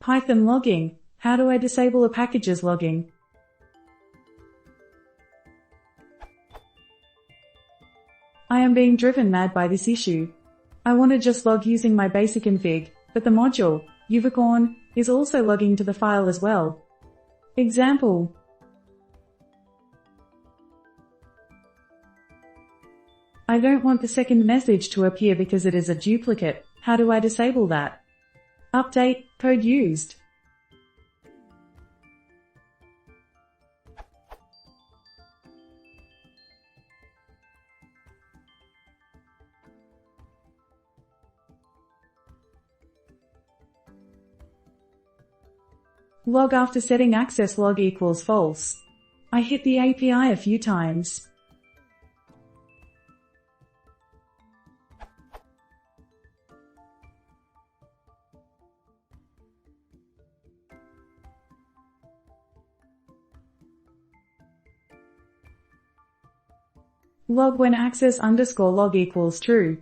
Python logging. How do I disable a package's logging? I am being driven mad by this issue. I want to just log using my basic config, but the module, uvicorn, is also logging to the file as well. Example. I don't want the second message to appear because it is a duplicate. How do I disable that? Update, code used. Log after setting access log equals false. I hit the API a few times. Log when access underscore log equals true.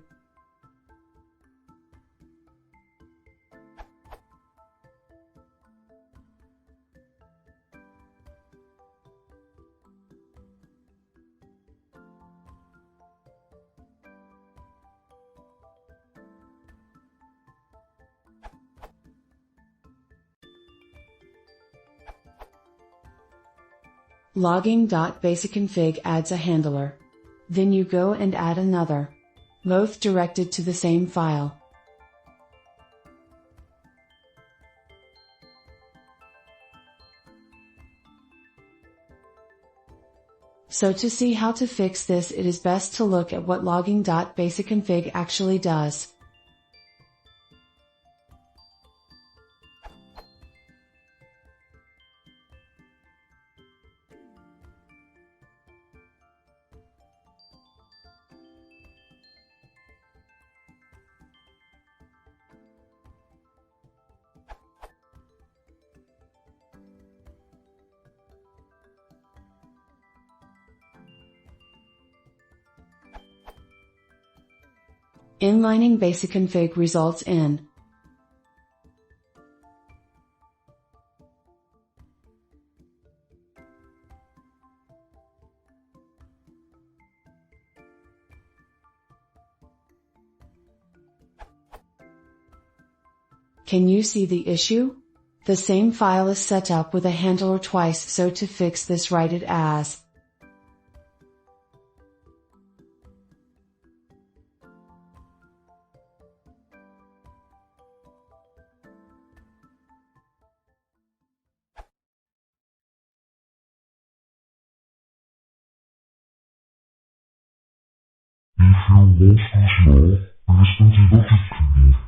Logging.basicconfig adds a handler. Then you go and add another. Both directed to the same file. So to see how to fix this, it is best to look at what logging.basicconfig actually does. Inlining basicconfig results in Can you see the issue? The same file is set up with a handler twice, so to fix this, write it as If you want to know, listen to the history.